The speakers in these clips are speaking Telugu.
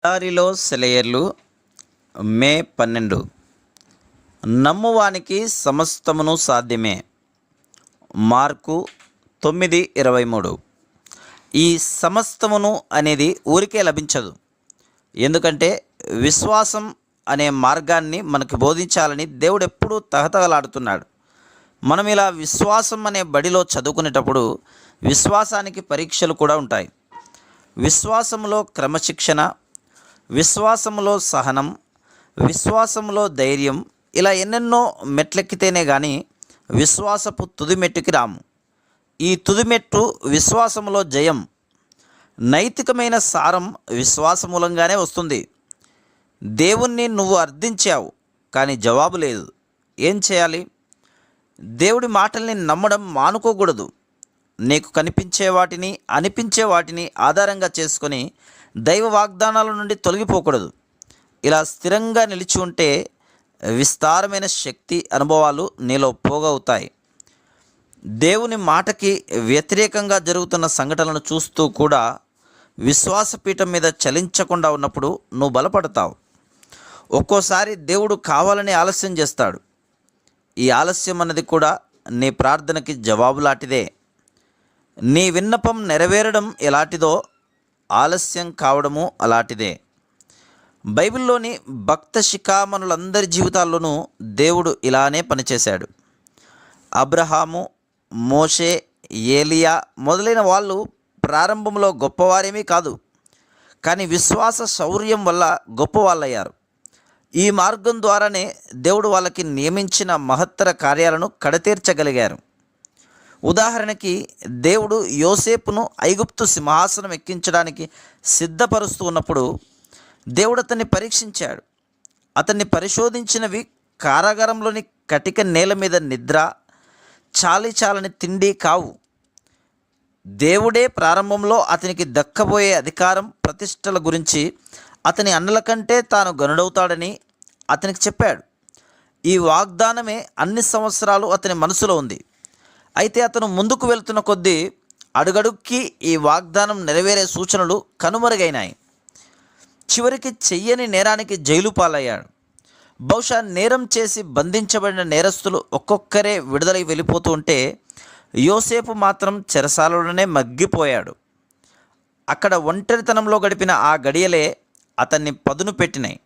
దారిలో సెలయేర్లు మే 12. నమ్మువానికి సమస్తమును సాధ్యమే. మార్కు 9:23. ఈ సమస్తమును అనేది ఊరికే లభించదు. ఎందుకంటే విశ్వాసం అనే మార్గాన్ని మనకు బోధించాలని దేవుడు ఎప్పుడూ తహతహలాడుతున్నాడు. మనం ఇలా విశ్వాసం అనే బడిలో చదువుకునేటప్పుడు విశ్వాసానికి పరీక్షలు కూడా ఉంటాయి. విశ్వాసంలో క్రమశిక్షణ, విశ్వాసంలో సహనం, విశ్వాసంలో ధైర్యం, ఇలా ఎన్నెన్నో మెట్లెక్కితేనే కానీ విశ్వాసపు తుది మెట్టుకి రాము. ఈ తుది మెట్టు విశ్వాసంలో జయం. నైతికమైన సారం విశ్వాస మూలంగానే వస్తుంది. దేవుణ్ణి నువ్వు అర్థించావు, కానీ జవాబు లేదు. ఏం చేయాలి? దేవుడి మాటల్ని నమ్మడం మానుకోకూడదు. నీకు కనిపించే వాటిని, అనిపించే వాటిని ఆధారంగా చేసుకొని దైవ వాగ్దానాల నుండి తొలగిపోకూడదు. ఇలా స్థిరంగా నిలిచి ఉంటే విస్తారమైన శక్తి అనుభవాలు నీలో పోగవుతాయి. దేవుని మాటకి వ్యతిరేకంగా జరుగుతున్న సంఘటనలను చూస్తూ కూడా విశ్వాసపీఠం మీద చలించకుండా ఉన్నప్పుడు నువ్వు బలపడతావు. ఒక్కోసారి దేవుడు కావాలని ఆలస్యం చేస్తాడు. ఈ ఆలస్యం అన్నది కూడా నీ ప్రార్థనకి జవాబులాంటిదే. నీ విన్నపం నెరవేరడం ఎలాంటిదో ఆలస్యం కావడము అలాంటిదే. బైబిల్లోని భక్త శిఖామణులందరి జీవితాల్లోనూ దేవుడు ఇలానే పనిచేశాడు. అబ్రహాము, మోషే, ఏలియా మొదలైన వాళ్ళు ప్రారంభంలో గొప్పవారేమీ కాదు, కానీ విశ్వాస శౌర్యం వల్ల గొప్పవాళ్ళయ్యారు. ఈ మార్గం ద్వారానే దేవుడు వాళ్ళకి నియమించిన మహత్తర కార్యాలను కడతీర్చగలిగారు. ఉదాహరణకి దేవుడు యోసేపును ఐగుప్తు సింహాసనం ఎక్కించడానికి సిద్ధపరుస్తూ ఉన్నప్పుడు దేవుడు అతన్ని పరీక్షించాడు. అతన్ని పరిశోధించినవి కారాగారంలోని కటిక నేల మీద నిద్ర, చాలని తిండి కావు. దేవుడే ప్రారంభంలో అతనికి దక్కబోయే అధికారం, ప్రతిష్టల గురించి అతని అన్నల కంటే తాను గనుడవుతాడని అతనికి చెప్పాడు. ఈ వాగ్దానమే అన్ని సంవత్సరాలు అతని మనసులో ఉంది. అయితే అతను ముందుకు వెళ్తున్న కొద్దీ అడుగడుక్కి ఈ వాగ్దానం నెరవేరే సూచనలు కనుమరుగైనాయి. చివరికి చెయ్యని నేరానికి జైలు పాలయ్యాడు. బహుశా నేరం చేసి బంధించబడిన నేరస్తులు ఒక్కొక్కరే విడుదలై వెళ్ళిపోతూ ఉంటే యోసేపు మాత్రం చెరసాలలోనే మగ్గిపోయాడు. అక్కడ ఒంటరితనంలో గడిపిన ఆ గడియలే అతన్ని పదును పెట్టినాయి.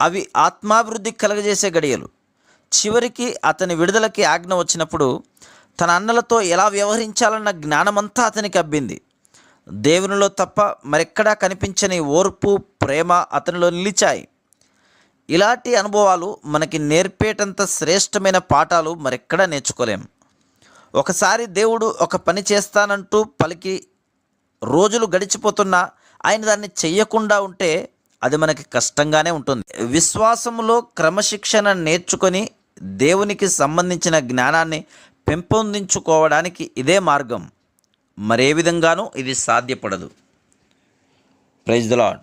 అవి ఆత్మాభివృద్ధి కలగజేసే గడియలు. చివరికి అతని విడుదలకి ఆజ్ఞ వచ్చినప్పుడు తన అన్నలతో ఎలా వ్యవహరించాలన్న జ్ఞానమంతా అతనికి అబ్బింది. దేవునిలో తప్ప మరెక్కడా కనిపించని ఓర్పు, ప్రేమ అతనిలో నిలిచాయి. ఇలాంటి అనుభవాలు మనకి నేర్పేటంత శ్రేష్టమైన పాఠాలు మరెక్కడా నేర్చుకోలేం. ఒకసారి దేవుడు ఒక పని చేస్తానంటూ పలికి రోజులు గడిచిపోతున్నా ఆయన దాన్ని చెయ్యకుండా ఉంటే అది మనకి కష్టంగానే ఉంటుంది. విశ్వాసములో క్రమశిక్షణ నేర్చుకొని దేవునికి సంబంధించిన జ్ఞానాన్ని పెంపొందించుకోవడానికి ఇదే మార్గం. మరే విధంగానూ ఇది సాధ్యపడదు. Praise the lord.